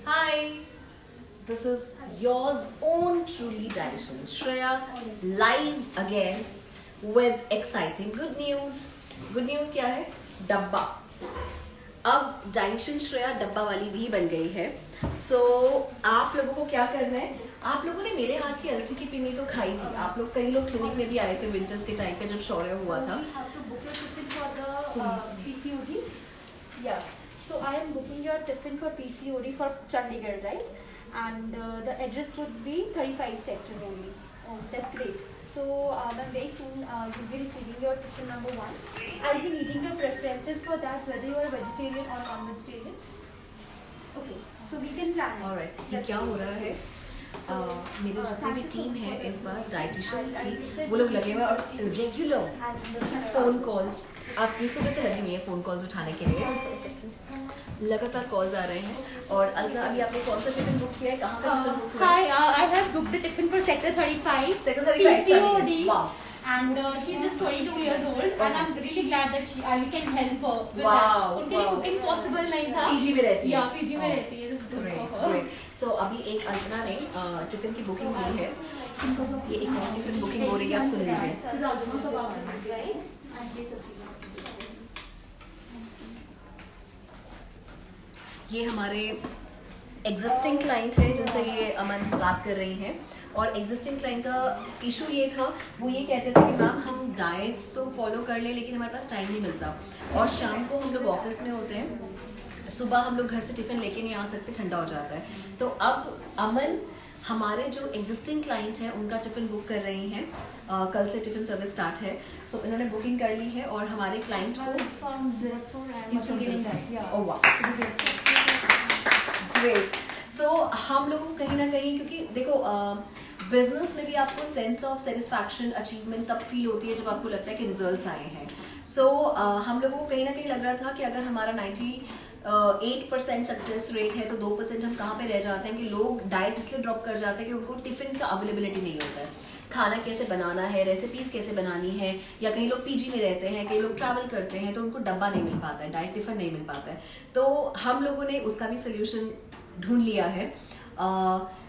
Hi, this is yours own truly dietitian Shreya, live again with exciting good news. Good news क्या है? डब्बा. अब dietitian Shreya डब्बा वाली भी बन गई है. So आप लोगों को क्या करना है? आप लोगों ने मेरे हाथ की अलसी की पिन्नी तो खाई थी. आप लोग कई लोग क्लिनिक में भी आए थे विंटर्स के टाइम पे जब शौर्य हुआ था. PCOD. Yeah. So I am booking your tiffin for PCOD for Chandigarh, right? And the address would be 35 sector only. Oh, that's great. So ma'am, very soon you'll be receiving your tiffin number 1. I'll be needing your preferences for that, whether you are a vegetarian or non-vegetarian. Okay. So we can plan. Alright. ये क्या हो रहा है? मेरी जितनी भी team है इस बार डाइटिशियंस की वो लोग लगे हुए और रेगुलर फोन कॉल्स आपकी सुबह से लगी हुई है फोन कॉल्स उठाने के लिए लगातार कॉल्स आ रहे हैं. और अलका अभी आपने कौन सा टिफिन बुक किया है? कहाँ का टिफिन बुक किया है? Hi, I have booked the tiffin for sector 35. Sector 35 PCOD. Wow. And she's just 22 years old, and I'm really glad that we can help her with Wow, that. उनके लिए wow. cooking possible नहीं था. PG में रहती है. Yeah, PG में रहती है. This is good for her. So अभी एक अल्पना ने टिफिन की बुकिंग की है. ये एक और टिफिन बुकिंग हो रही है, आप सुन लीजिए. This is also about it, right? And this is ये हमारे एग्जिस्टिंग क्लाइंट है जिनसे ये अमन बात कर रही हैं. और एग्जिस्टिंग क्लाइंट का इशू ये था, वो ये कहते थे कि मैम हम डाइट्स तो फॉलो कर ले लेकिन हमारे पास टाइम नहीं मिलता और शाम को हम लोग ऑफिस में होते हैं, सुबह हम लोग घर से टिफिन लेके नहीं आ सकते, ठंडा हो जाता है. तो अब अमन हमारे जो एग्जिस्टिंग क्लाइंट हैं उनका टिफिन बुक कर रही हैं. कल से टिफिन सर्विस स्टार्ट है. सो इन्होंने बुकिंग कर ली है और हमारे क्लाइंट को ग्रेट. सो हम लोगों को कहीं ना कहीं, क्योंकि देखो बिजनेस में भी आपको सेंस ऑफ सेटिस्फैक्शन अचीवमेंट तब फील होती है जब आपको लगता है कि रिजल्ट्स आए हैं. सो हम लोगों को कहीं ना कहीं लग रहा था कि अगर हमारा 98% सक्सेस रेट है तो 2% हम कहाँ पे रह जाते हैं कि लोग डाइट इसलिए ड्रॉप कर जाते हैं कि उनको टिफिन का अवेलेबिलिटी नहीं होता है. खाना कैसे बनाना है, रेसिपीज कैसे बनानी है, या कई लोग पीजी में रहते हैं, कई लोग ट्रैवल करते हैं तो उनको डब्बा नहीं मिल पाता है, डाइट टिफिन नहीं मिल पाता है. तो हम लोगों ने उसका भी सोल्यूशन ढूंढ लिया है.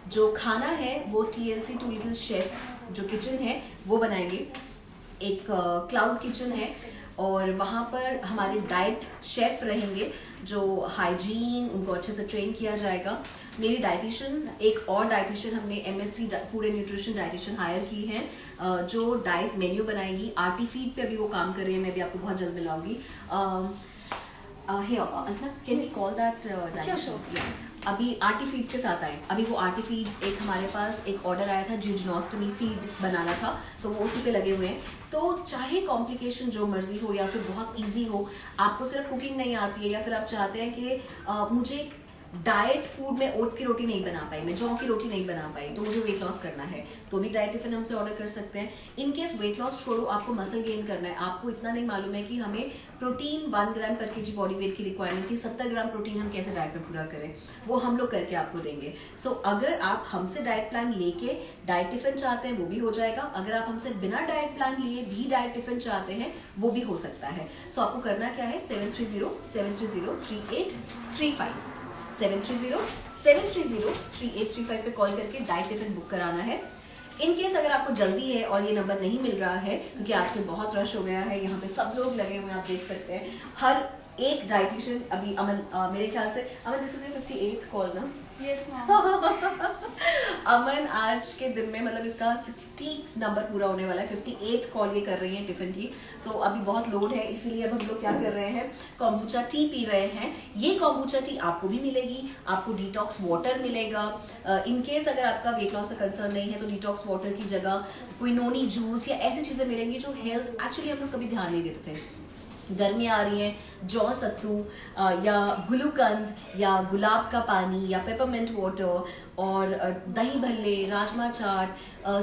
जो खाना है वो TLC टू लिटिल शेफ जो किचन है वो बनाएंगे. एक क्लाउड किचन है और वहाँ पर हमारे डाइट शेफ रहेंगे जो हाइजीन, उनको अच्छे से ट्रेन किया जाएगा. मेरी डाइटिशियन, एक और डाइटिशियन हमने MSc food and nutrition dietitian hire की है जो डाइट मेन्यू बनाएगी. आर्टी फीड पे अभी वो काम कर रही है, मैं भी आपको बहुत जल्द मिलाऊंगी. Can you call that dietitian? अभी आर्टी फीड्स के साथ आए. अभी वो आर्टी फीड्स, एक हमारे पास एक ऑर्डर आया था जिजनोस्टमी फीड बनाना था तो वो उसी पे लगे हुए हैं. तो चाहे कॉम्प्लिकेशन जो मर्जी हो या फिर बहुत इजी हो, आपको सिर्फ कुकिंग नहीं आती है या फिर आप चाहते हैं कि मुझे डाइट फूड में ओट्स की रोटी नहीं बना पाई, मैं जौ की रोटी नहीं बना पाई, तो मुझे वेट लॉस करना है तो भी डाइट टिफिन हमसे ऑर्डर कर सकते हैं. इन केस वेट लॉस छोड़ो, आपको मसल गेन करना है, आपको इतना नहीं मालूम है कि हमें प्रोटीन 1 ग्राम पर केजी बॉडी वेट की रिक्वायरमेंट थी, 70 ग्राम प्रोटीन हम कैसे डाइट में पूरा करें, वो हम लोग करके आपको देंगे. सो अगर आप हमसे डाइट प्लान लेके डाइट टिफिन चाहते हैं वो भी हो जाएगा. अगर आप हमसे बिना डाइट प्लान लिए भी डाइट टिफिन चाहते हैं वो भी हो सकता है. सो आपको करना क्या है, 730-730-3835 730-730-3835 पे कॉल करके डाइट टिफिन बुक कराना है. इन केस अगर आपको जल्दी है और ये नंबर नहीं मिल रहा है, क्योंकि आजकल बहुत रश हो गया है, यहाँ पे सब लोग लगे हुए हैं, आप देख सकते हैं. हर एक डाइटिशियन अभी अमन, मेरे ख्याल से Aman this is your 58th call ना? Yes, ma'am. अमन आज के दिन में मतलब इसका 60 नंबर पूरा होने वाला है. 58 कॉल ये कर रही है टिफिन की. तो अभी बहुत लोड है, इसीलिए अब हम लोग क्या कर रहे हैं, कॉम्बूचा टी पी रहे हैं. ये कॉम्बूचा टी आपको भी मिलेगी, आपको डिटॉक्स वाटर मिलेगा. इन केस अगर आपका वेट लॉस का कंसर्न नहीं है तो डिटॉक्स वाटर की जगह कोई नोनी जूस या ऐसी चीजें मिलेंगी जो हेल्थ एक्चुअली हम लोग कभी ध्यान नहीं देते थे. गर्मी आ रही है, जौ सत्तू या गुलूकंद या गुलाब का पानी या पेपरमिंट वाटर और दही भल्ले, राजमा चाट,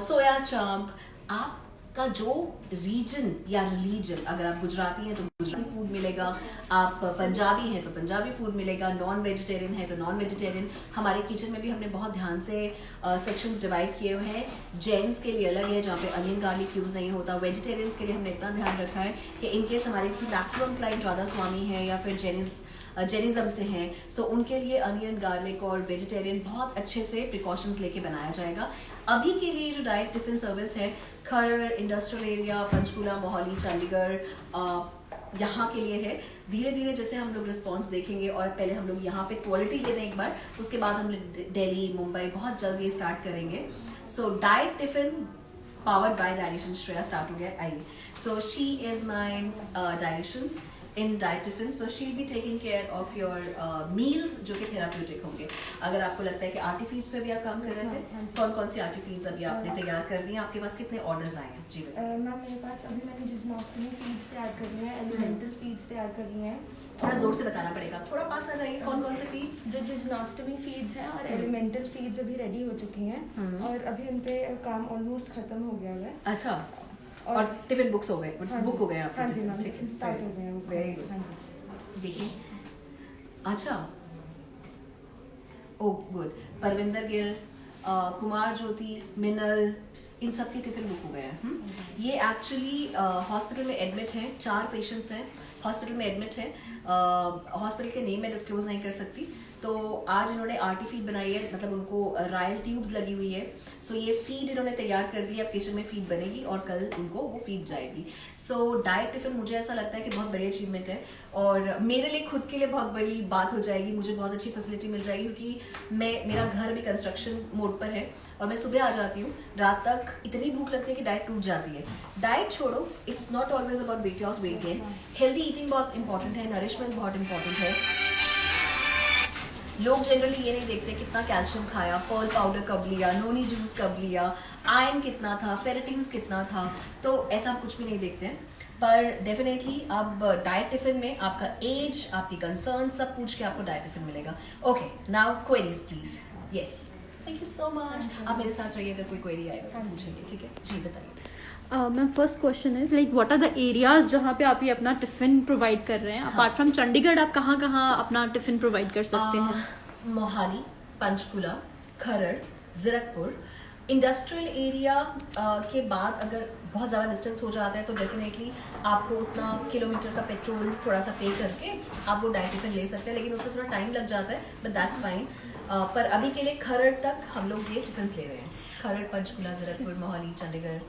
सोया चांप, आपका जो रीजन या रिलीजन, अगर आप गुजराती हैं तो गुजराती फूड मिलेगा, आप पंजाबी हैं तो पंजाबी फूड मिलेगा, नॉन वेजिटेरियन है तो नॉन वेजिटेरियन. हमारे किचन में भी हमने बहुत ध्यान से सेक्शंस डिवाइड किए हुए हैं. जेंट्स के लिए अलग है जहाँ पे अनियन गार्लिक यूज नहीं होता. वेजिटेरियंस के लिए हमने इतना ध्यान रखा है कि इनकेस हमारे मैक्सिमम क्लाइंट राधा स्वामी है या फिर जेनिस जेनिज्म से हैं, सो उनके लिए अनियन, गार्लिक और वेजिटेरियन बहुत अच्छे से प्रिकॉशंस लेके बनाया जाएगा। अभी के लिए जो डाइट टिफिन सर्विस है खरड़ इंडस्ट्रियल एरिया, पंचकूला, मोहाली, चंडीगढ़, यहाँ के लिए है। धीरे धीरे जैसे हम लोग रिस्पॉन्स देखेंगे और पहले हम लोग यहाँ पे क्वालिटी दे दें एक बार, उसके बाद हम लोग दिल्ली, मुंबई बहुत जल्द ये स्टार्ट करेंगे। So diet tiffin powered by dietitian Shreya start हो गया। आइए, so she is my dietitian in diet tiffin, so she will be taking care of your meals जो कि थेराप्यूटिक होंगे। अगर आपको लगता है कि आर्टी फीड्स पे भी आप काम कर रहे थे, कौन कौन सी आर्टी फीड्स अभी आपने तैयार कर दी हैं? आपके पास कितने ऑर्डर्स आए हैं? जी मैम मेरे पास अभी मैंने जिस्मोस्टमी फीड्स तैयार कर ली हैं, एलिमेंटल फीड्स तैयार कर ली हैं। थोड़ा जोर से बताना पड़ेगा, थोड़ा पास आ जाइए। कौन कौन से फीड्स? जो जिस्मोस्टमी फीड्स हैं और एलिमेंटल फीड्स अभी रेडी हो चुकी हैं और अभी उन पे काम ऑलमोस्ट खत्म हो गया है। अच्छा, और टिफिन बुक्स हो गए, बुक हो गए आपके? हाँ जी मैम, स्टार्ट हो गए हैं। Very good. हाँ जी देखिए, अच्छा, ओ गुड। परविंदर गिल, कुमार ज्योति, मिनल, इन सब के टिफिन बुक हो गए हैं। ये एक्चुअली हॉस्पिटल में एडमिट हैं, 4 पेशेंट्स हैं हॉस्पिटल में एडमिट हैं। हॉस्पिटल के नेम मैं डिस्क्लोज नहीं कर सकती। तो आज इन्होंने आर्टी फीड बनाई है, मतलब उनको रायल ट्यूब्स लगी हुई है। सो ये फीड इन्होंने तैयार कर दी, अब किचन में फीड बनेगी और कल उनको वो फीड जाएगी। सो डाइट टिफिन मुझे ऐसा लगता है कि बहुत बड़ी अचीवमेंट है और मेरे लिए खुद के लिए बहुत बड़ी बात हो जाएगी। मुझे बहुत अच्छी फैसिलिटी मिल जाएगी क्योंकि मेरा घर भी कंस्ट्रक्शन मोड पर है और मैं सुबह आ जाती हूँ, रात तक इतनी भूख लगती है कि डाइट टूट जाती है। डाइट छोड़ो, it's not always about weight loss, weight gain. Healthy eating बहुत इंपॉर्टेंट है, नरिशमेंट बहुत इंपॉर्टेंट है। लोग जनरली ये नहीं देखते कितना कैल्शियम खाया, पर्ल पाउडर कब लिया, नोनी जूस कब लिया, आयरन कितना था, फेरेटिन्स कितना था, तो ऐसा कुछ भी नहीं देखते हैं। पर डेफिनेटली अब डाइट टिफिन में आपका एज, आपकी कंसर्न सब पूछ के आपको डाइट टिफिन मिलेगा। Okay, now queries please. Yes, thank you so much. आप मेरे साथ रहिए, अगर कोई क्वेरी आएगा तो पूछेंगे, ठीक है? जी बताइए। मैम फर्स्ट क्वेश्चन है like what are the areas जहाँ पे आप ये अपना टिफिन प्रोवाइड कर रहे हैं? अपार्ट फ्रॉम चंडीगढ़ आप कहाँ कहाँ अपना टिफिन प्रोवाइड कर सकते हैं? मोहाली, पंचकुला, खरड़, जीरकपुर। इंडस्ट्रियल एरिया के बाद अगर बहुत ज़्यादा डिस्टेंस हो जाता है तो डेफिनेटली आपको उतना किलोमीटर का पेट्रोल थोड़ा सा पे करके आप वो डाइट टिफिन ले सकते हैं, लेकिन उसमें थोड़ा टाइम लग जाता है, बट दैट्स फाइन। पर अभी के लिए खरड़ तक हम लोग ये टिफिन ले रहे हैं। खरड़, पंचकुला, जीरकपुर, मोहाली, चंडीगढ़।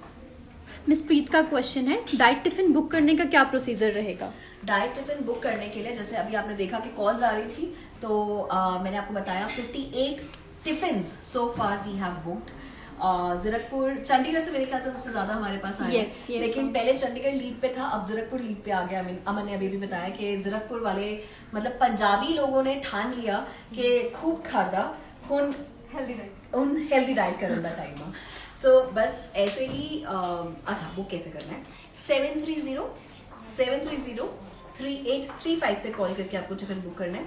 मिस प्रीत का क्वेश्चन है, डाइट टिफिन बुक करने का क्या प्रोसीजर रहेगा? डाइट टिफिन बुक करने के लिए जैसे अभी आपने देखा कि कॉल्स आ रही थी, तो मैंने आपको बताया 58 tiffins so far we have booked. Zirakpur, Chandigarh से मेरे ख्याल से सबसे ज्यादा हमारे पास आए। yes, लेकिन पहले चंडीगढ़ लीड पे था, अब जीरकपुर लीड पे आ गया। अमन ने अभी भी बताया कि जीरकपुर वाले मतलब पंजाबी लोगों ने ठान लिया कि खूब खादा हुन हेल्दी डाइट करने का टाइम है। सो बस ऐसे ही अच्छा, बुक कैसे करना है? 730-730-3835 पे कॉल करके आपको टिफिन बुक करना है।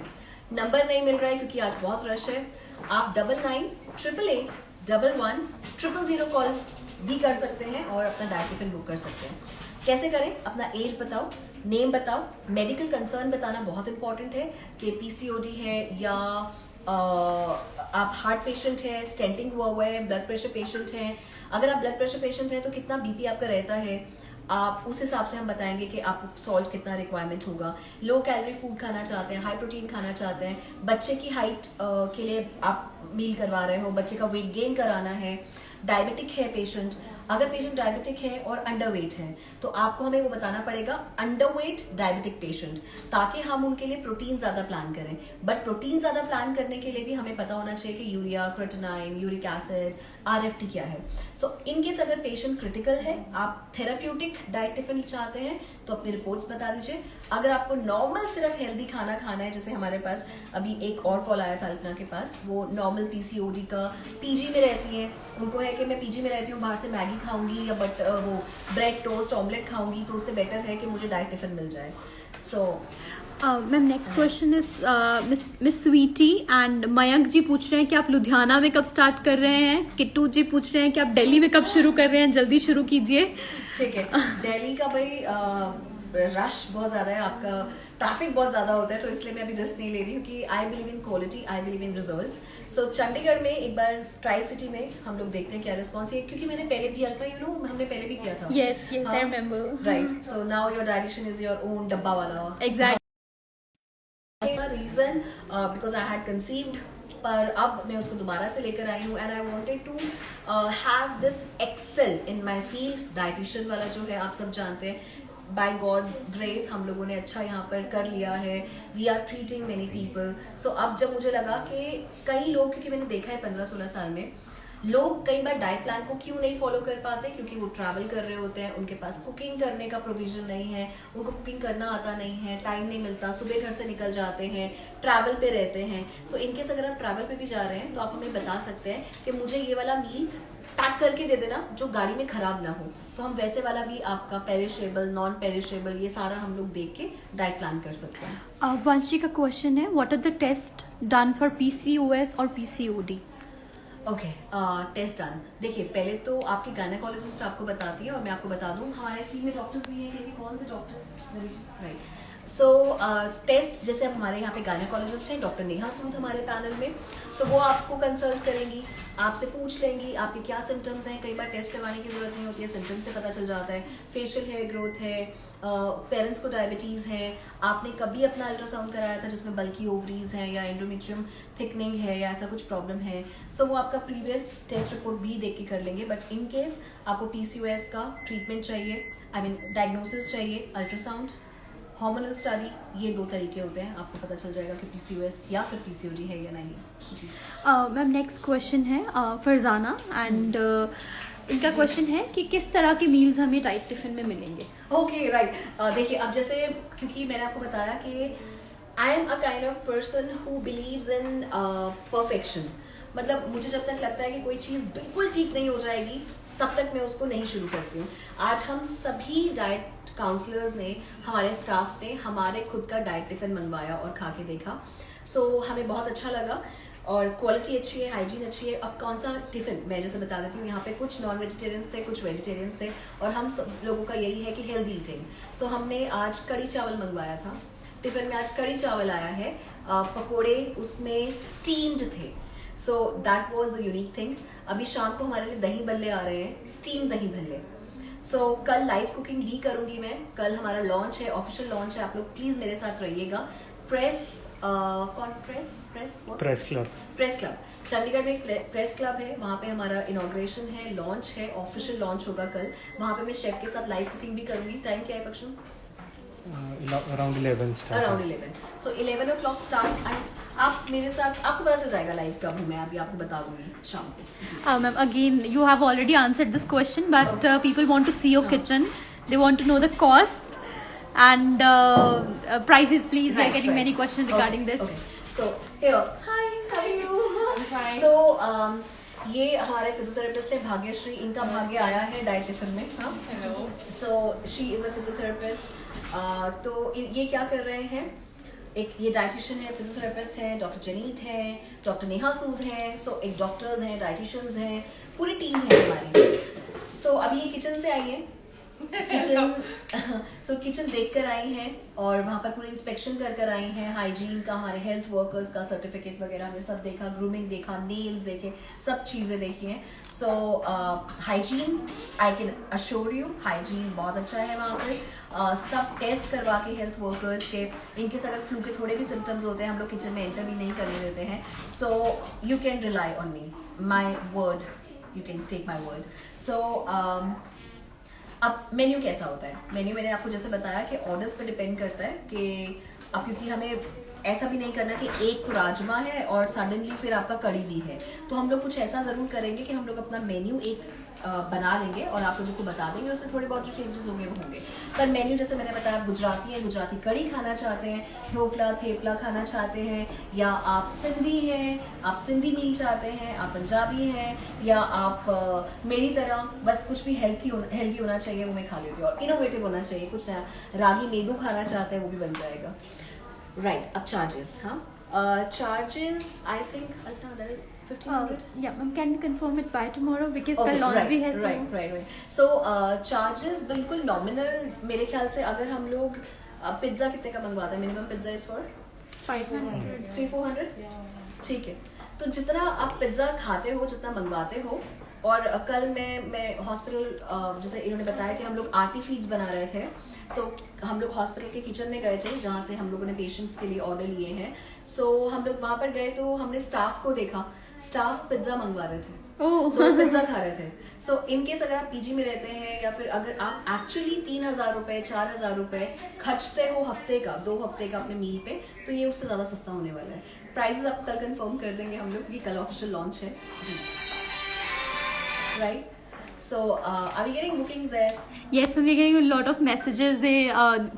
नंबर नहीं मिल रहा है क्योंकि आज बहुत रश है। आप 9988811100 कॉल भी कर सकते हैं और अपना डाइट टिफिन बुक कर सकते हैं। कैसे करें? अपना एज बताओ, नेम बताओ, मेडिकल कंसर्न बताना बहुत इंपॉर्टेंट है कि पीसीओडी है या आप हार्ट पेशेंट है, स्टेंटिंग हुआ है, ब्लड प्रेशर पेशेंट है। अगर आप ब्लड प्रेशर पेशेंट है तो कितना बीपी आपका रहता है, आप उस हिसाब से हम बताएंगे कि आपको सॉल्ट कितना रिक्वायरमेंट होगा। लो कैलोरी फूड खाना चाहते हैं, हाई प्रोटीन खाना चाहते हैं, बच्चे की हाइट के लिए आप मील करवा रहे हो, बच्चे का वेट गेन कराना है, डायबिटिक है पेशेंट। अगर पेशेंट डायबिटिक है और अंडरवेट है तो आपको हमें वो बताना पड़ेगा अंडरवेट डायबिटिक पेशेंट, ताकि हम उनके लिए प्रोटीन ज्यादा प्लान करें। बट प्रोटीन ज्यादा प्लान करने के लिए भी हमें पता होना चाहिए कि urea, creatinine, uric acid, RFT क्या है। सो इनकेस अगर पेशेंट क्रिटिकल है, आप थेराप्यूटिक डाइट टिफिन चाहते हैं तो अपनी रिपोर्ट्स बता दीजिए। अगर आपको नॉर्मल सिर्फ हेल्दी खाना खाना है, जैसे हमारे पास अभी एक और कॉल आया था अल्पना के पास, वो नॉर्मल पीसीओडी का पीजी में रहती है, उनको है कि मैं पीजी में रहती हूँ, बाहर से मैगी खाऊंगी या वो ब्रेड टोस्ट ऑमलेट खाऊंगी, तो उससे बेटर है कि मुझे डाइट टिफिन मिल जाए। So ma'am next question is miss Sweety and Mayank ji पूछ रहे हैं कि आप लुधियाना में कब स्टार्ट कर रहे हैं? किट्टू जी पूछ रहे हैं कि आप दिल्ली में कब शुरू कर रहे हैं? जल्दी शुरू कीजिए। ठीक है, दिल्ली का भाई रश बहुत ज्यादा है, आपका ट्रैफिक बहुत ज्यादा होता है, तो इसलिए मैं अभी रिस्क नहीं ले रही हूँ कि I believe in quality, I believe in results. So Chandigarh में एक बार ट्राई सिटी में हम लोग देखते हैं क्या रिस्पॉन्स है, क्योंकि मैंने पहले भी हमने पहले भी किया था। Yes, I remember. Right, so now your dietitian is your own dabba wala. Exactly. Because I had conceived, पर अब मैं उसको दोबारा से लेकर आई हूँ and I wanted to have this excel in my field. Dietitian वाला जो है आप सब जानते हैं, बाय गॉड ग्रेस हम लोगों ने अच्छा यहाँ पर कर लिया है, we are treating many people. So अब जब मुझे लगा कि कई लोग, क्योंकि मैंने देखा है 15-16 साल में, लोग कई बार डाइट प्लान को क्यों नहीं फॉलो कर पाते, क्योंकि वो ट्रैवल कर रहे होते हैं, उनके पास कुकिंग करने का प्रोविजन नहीं है, उनको कुकिंग करना आता नहीं है, टाइम नहीं मिलता, सुबह घर से निकल जाते हैं, ट्रैवल पे रहते हैं। तो इनकेस अगर आप ट्रैवल पे भी जा रहे हैं तो आप हमें बता सकते हैं कि मुझे ये वाला मील पैक करके दे देना जो गाड़ी में खराब ना हो, तो हम वैसे वाला भी आपका पेरिशेबल, नॉन पेरिशेबल, ये सारा हम लोग देख के डाइट प्लान कर सकते हैं। वंशी का क्वेश्चन है, what are the test done for PCOS और PCOD? Okay, test done. देखिए पहले तो आपकी गायनेकोलॉजिस्ट आपको बताती है, और मैं आपको बता दूं हमारे टीम में डॉक्टर्स भी हैं, can we call the doctors, right. So test, जैसे अब हमारे यहाँ पे गायनेकोलॉजिस्ट हैं डॉक्टर नेहा सूद हमारे पैनल में, तो वो आपको कंसल्ट करेंगी, आपसे पूछ लेंगी आपके क्या सिम्टम्स हैं। कई बार टेस्ट करवाने की जरूरत नहीं होती है, सिम्टम्स से पता चल जाता है। फेशियल हेयर ग्रोथ है, पेरेंट्स को डायबिटीज़ है, आपने कभी अपना अल्ट्रासाउंड कराया था जिसमें बल्कि ओवरीज है या एंडोमेट्रियम थिकनिंग है या ऐसा कुछ प्रॉब्लम है, सो वो आपका प्रीवियस टेस्ट रिपोर्ट भी देख के कर लेंगे। बट इन केस आपको PCOS का ट्रीटमेंट चाहिए, आई मीन डायग्नोसिस चाहिए, अल्ट्रासाउंड, हार्मोनल स्टडी, ये 2 तरीके होते हैं, आपको पता चल जाएगा कि PCOS या फिर PCOD है या नहीं। जी मैम नेक्स्ट क्वेश्चन है फरजाना, एंड इनका क्वेश्चन है कि किस तरह के मील्स हमें डाइट टिफिन में मिलेंगे? ओके राइट, देखिए अब जैसे, क्योंकि मैंने आपको बताया कि I am a kind of person who believes in perfection. मतलब मुझे जब तक लगता है कि कोई चीज़ बिल्कुल ठीक नहीं हो जाएगी तब तक मैं उसको नहीं शुरू करती हूँ। आज हम सभी डाइट काउंसलर्स ने, हमारे स्टाफ ने हमारे खुद का डाइट टिफिन मंगवाया और खा के देखा, सो हमें बहुत अच्छा लगा और क्वालिटी अच्छी है, हाइजीन अच्छी है। अब कौन सा टिफिन, मैं जैसे बता देती हूँ, यहाँ पे कुछ नॉन वेजिटेरियंस थे, कुछ वेजिटेरियंस थे, और हम सब लोगों का यही है कि हेल्दी ईटिंग। सो हमने आज कड़ी चावल मंगवाया था, टिफिन में आज कड़ी चावल आया है, पकोड़े उसमें स्टीम्ड थे, so that was the unique thing. अभी शाम को हमारे लिए दही भल्ले आ रहे हैं, स्टीम दही भल्ले। सो कल लाइव कुकिंग भी करूंगी मैं, कल हमारा लॉन्च है, ऑफिशियल लॉन्च है, आप लोग प्लीज मेरे साथ रहिएगा। प्रेस क्लब चंडीगढ़ में एक प्रेस क्लब है, वहाँ पे हमारा इनॉग्रेशन है, लॉन्च है, ऑफिशियल लॉन्च होगा कल। वहाँ पे मैं शेफ के साथ लाइव कुकिंग भी करूंगी। टाइम क्या है पक्षम? Around 11 so 11 o'clock start, and आप मेरे साथ, आपको पता चल जाएगा लाइव कब हूँ मैं, अभी आपको बता दूंगी शाम को। Ma'am again you have already answered this question, but people want to see your kitchen, they want to know the cost and prices, please. We are getting many questions regarding this. So here, hi, how are you? Hi. So ये हमारे physiotherapist है भाग्यश्री, इनका भाग्य आया है diet tiffin में। हाँ, hello. So she is a physiotherapist. तो ये क्या कर रहे हैं, एक ये डाइटिशियन है, फिजियोथेरेपिस्ट है, डॉक्टर जनीत है, डॉक्टर नेहा सूद है, सो एक डॉक्टर्स हैं, डाइटिशियंस हैं, पूरी टीम है हमारी। सो अभी ये किचन से आई है, किचन देख कर आई हैं और वहाँ पर पूरी इंस्पेक्शन कर आई हैं, हाइजीन का, हमारे हेल्थ वर्कर्स का सर्टिफिकेट वगैरह हमने सब देखा, ग्रूमिंग देखा, नेल्स देखे, सब चीज़ें देखी हैं। So hygiene, I can assure you, hygiene बहुत अच्छा है वहाँ पर। सब टेस्ट करवा के हेल्थ वर्कर्स के, इनकेस अगर फ्लू के थोड़े भी सिम्टम्स होते हैं हम लोग किचन में एंटर भी नहीं करने देते हैं। So you can rely on me, my word, you can take my word. So अब मेन्यू कैसा होता है, मेन्यू मैंने आपको जैसे बताया कि ऑर्डर्स पे डिपेंड करता है कि अब, क्योंकि हमें ऐसा भी नहीं करना कि एक तो राजमा है और सडनली फिर आपका कड़ी भी है, तो हम लोग कुछ ऐसा ज़रूर करेंगे कि हम लोग अपना मेन्यू एक बना लेंगे और आप लोगों को बता देंगे, उसमें थोड़े बहुत जो चेंजेस होंगे वो होंगे। पर मेन्यू जैसे मैंने बताया, गुजराती है, गुजराती कड़ी खाना चाहते हैं, ढोकला थेपला खाना चाहते हैं, या आप सिंधी हैं, आप सिंधी मील चाहते हैं, आप पंजाबी हैं, या आप मेरी तरह बस कुछ भी हेल्दी होना चाहिए वो मैं खा लेती हूँ, और इनोवेटिव होना चाहिए, कुछ नया, रागी मेदू खाना चाहते हैं वो भी बन जाएगा। राइट, अब चार्जेस, हाँ, charges I think 1500। Yeah, ma'am, can you confirm it by tomorrow because कल launch भी है, right. So चार्जेस बिल्कुल नॉमिनल, मेरे ख्याल से अगर हम लोग पिज्जा कितने का मंगवाते हैं, मिनिमम पिज्जा इज फॉर 500 300-400, ठीक है। तो जितना आप पिज्जा खाते हो, जितना मंगवाते हो, और कल मैं हॉस्पिटल, जैसे इन्होंने बताया कि हम लोग आर्टी फीड्स बना रहे थे, सो हम लोग हॉस्पिटल के किचन में गए थे जहाँ से हम लोगों ने पेशेंट्स के लिए ऑर्डर लिए हैं। सो हम लोग वहाँ पर गए तो हमने स्टाफ को देखा, स्टाफ पिज्जा मंगवा रहे थे, सो पिज्जा खा रहे थे। सो इनकेस अगर आप पीजी में रहते हैं या फिर अगर आप एक्चुअली 3,000 रुपए 4,000 रुपए खर्चते हो हफ्ते का, 2 हफ्ते का अपने मील पे, तो ये उससे ज्यादा सस्ता होने वाला है। प्राइसेस आपको कल कंफर्म कर देंगे हम लोग, क्योंकि कल ऑफिशियल लॉन्च है जी, right? So, are we getting bookings there? Yes, we're getting a lot of messages. They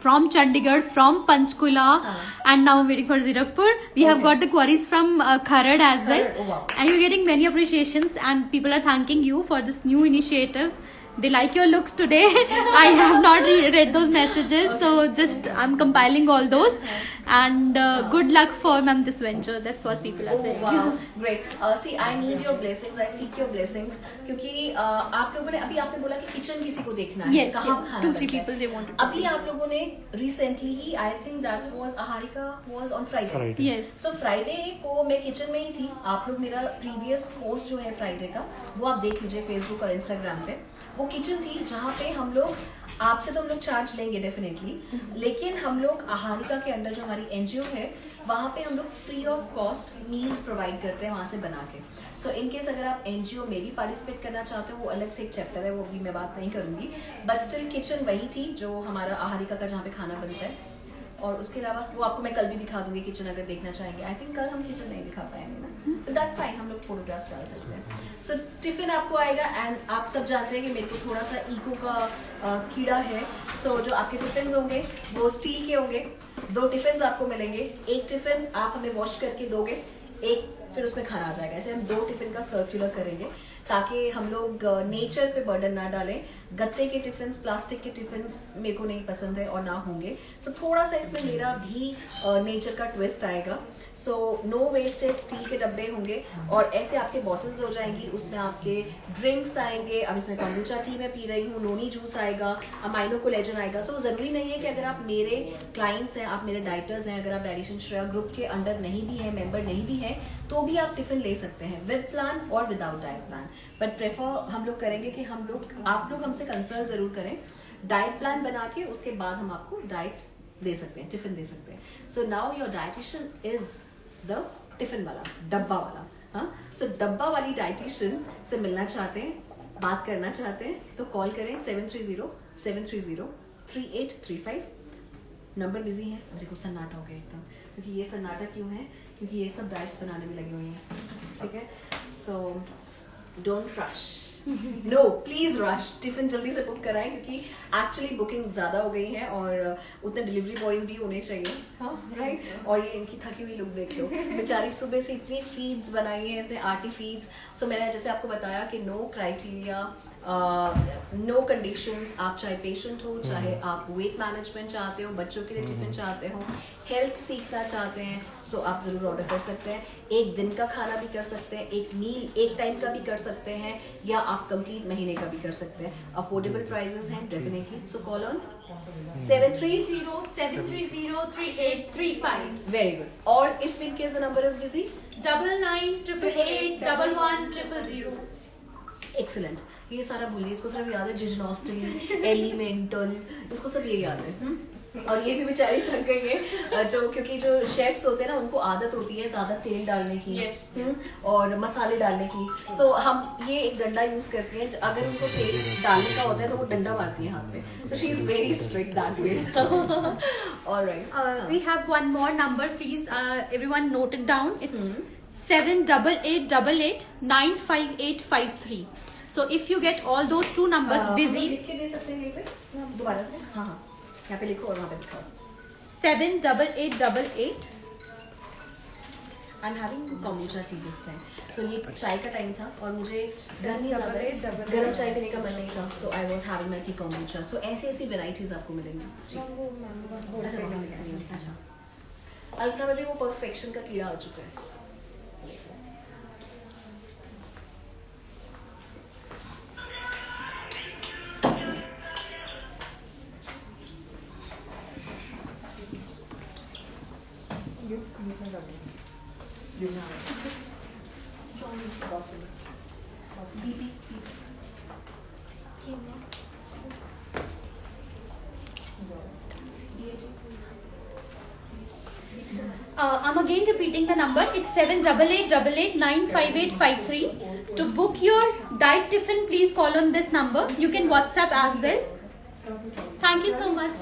from Chandigarh, from Panchkula, and now I'm waiting for Zirakpur. We have got the queries from Kharad as well, Oh, wow. and you're getting many appreciations, and people are thanking you for this new initiative. They like your looks today. I have not read those messages, so just I'm compiling all those. And good luck for ma'am this venture. That's what people are Oh saying. wow, great. See, I need your blessings. I seek your blessings. क्योंकि आप लोगों ने अभी आपने बोला कि kitchen किसी को देखना है, Yes, कहाँ yes. खाना 2-3 बनता है। people they wanted to अभी see. आप लोगों ने recently he, I think that was Aharika was on Friday. Friday. Yes. So Friday को मैं किचन में ही थी। आप लोग मेरा प्रीवियस पोस्ट जो है फ्राइडे का, वो आप देख लीजिए फेसबुक और इंस्टाग्राम पे। वो किचन थी जहाँ पे हम लोग, आपसे तो हम लोग चार्ज लेंगे डेफिनेटली, लेकिन हम लोग आहारिका के अंडर जो हमारी एनजीओ है वहाँ पे हम लोग free of cost meals provide करते हैं वहाँ से बना के। सो इन केस अगर आप एनजीओ में भी पार्टिसिपेट करना चाहते हो, वो अलग से एक चैप्टर है, वो अभी मैं बात नहीं करूंगी, बट स्टिल किचन वही थी जो हमारा आहारिका का जहाँ पे खाना बनता है। और उसके अलावा वो आपको मैं कल भी दिखा दूंगी किचन, अगर देखना चाहेंगे। आई थिंक कल हम किचन नहीं दिखा पाएंगे ना, दैट फाइन, हम लोग फोटोग्राफ्स डाल सकते हैं। सो टिफिन आपको आएगा, एंड आप सब जानते हैं कि मेरे को थोड़ा सा ईको का कीड़ा है। सो जो आपके टिफिन होंगे वो स्टील के होंगे। 2 टिफिन आपको मिलेंगे, एक टिफिन आप हमें वॉश करके दोगे, एक फिर उसमें खाना आ जाएगा। ऐसे हम 2 टिफिन का सर्कुलर करेंगे ताकि हम लोग नेचर पे बर्डन ना डालें। गत्ते के टिफिन, प्लास्टिक के टिफिन मेरे को नहीं पसंद है और ना होंगे। सो थोड़ा सा इसमें मेरा भी नेचर का ट्विस्ट आएगा। सो नो वेस्टेज, स्टील के डब्बे होंगे और ऐसे आपके बॉटल्स हो जाएंगी, उसमें आपके ड्रिंक्स आएंगे। अब इसमें कॉम्बुचा टी मैं पी रही हूँ, नोनी जूस आएगा, अमाइनो कोलेजन आएगा। सो जरूरी नहीं है कि अगर आप मेरे क्लाइंट्स हैं, आप मेरे डाइटर्स हैं, अगर आप डाइटिशियन श्रेया ग्रुप के अंडर नहीं भी हैं, मेंबर नहीं भी हैं, तो भी आप टिफिन ले सकते हैं विद प्लान और without diet plan. But prefer हम लोग करेंगे कि आप लोग हमसे कंसल्ट जरूर करें, डाइट प्लान बना के उसके बाद हम आपको डाइट दे सकते हैं, टिफिन दे सकते हैं। सो now your dietitian is the tiffin वाला, डब्बा वाला। हाँ, सो डब्बा वाली डाइटिशियन से मिलना चाहते हैं, बात करना चाहते हैं, तो कॉल करें 730-730-3835। नंबर बिजी है, मेरे को सन्नाटा हो गया एकदम, क्योंकि ये सन्नाटा क्यों है, क्योंकि ये सब डाइट्स बनाने में लगी हुई हैं, ठीक है? So don't rush, no please rush, tiffin जल्दी से बुक कराएं, क्योंकि एक्चुअली बुकिंग ज्यादा हो गई है और उतने डिलीवरी बॉयज भी होने चाहिए। हाँ राइट। और ये इनकी थकी हुई लुक देख लो, बेचारी सुबह से इतनी फीड्स बनाई है इसने, आर्टी फीड्स। सो मैंने जैसे आपको बताया कि नो क्राइटेरिया, नो कंडीशंस, आप चाहे पेशेंट हो, चाहे आप वेट मैनेजमेंट चाहते हो, बच्चों के लिए टिफिन चाहते हो, हेल्थ सीखना चाहते हैं, सो आप जरूर ऑर्डर कर सकते हैं। एक दिन का खाना भी कर सकते हैं, एक मील एक टाइम का भी कर सकते हैं, या आप कंप्लीट महीने का भी कर सकते हैं। अफोर्डेबल प्राइसेस हैं definitely. So call on 730-730-3835. Very good. और if in case the number is busy, 9988811000. Excellent. ये सारा भूलिए, इसको सिर्फ याद है जिजनोस्टली, एलिमेंटल, इसको सब ये याद है। और ये भी बेचारी थक गई है, जो क्योंकि जो शेफ्स होते हैं ना, उनको आदत होती है ज्यादा तेल डालने की और मसाले डालने की। सो हम ये एक डंडा यूज करते हैं, अगर उनको तेल डालने का होता है तो वो डंडा मारती है हाथ पे। So she is very strict that way. Alright, We have one more number, please. Everyone note it down. It's 78888958553. So if you get all those 2 numbers busy, लिख के दे सकते हैं कहीं पे दोबारा से? हाँ हाँ, यहाँ पे लिखो और वहाँ पे लिखो। 78888. I'm having kombucha tea this time. So ये चाय का टाइम था और मुझे गर्मी ज़्यादा है, 78888 गर्म चाय पीने का मन नहीं था, तो I was having my tea kombucha. So ऐसी वेराइटीज आपको मिलेंगी। जी। अच्छा, वहाँ पे लिखा नहीं है। अच्छा। अल्पना में भी वो परफेक्शन का कीड़ा आ चुका है। BP. I'm again repeating the number. It's 7888895853. To book your diet tiffin, please call on this number. You can WhatsApp as well. Thank you so much.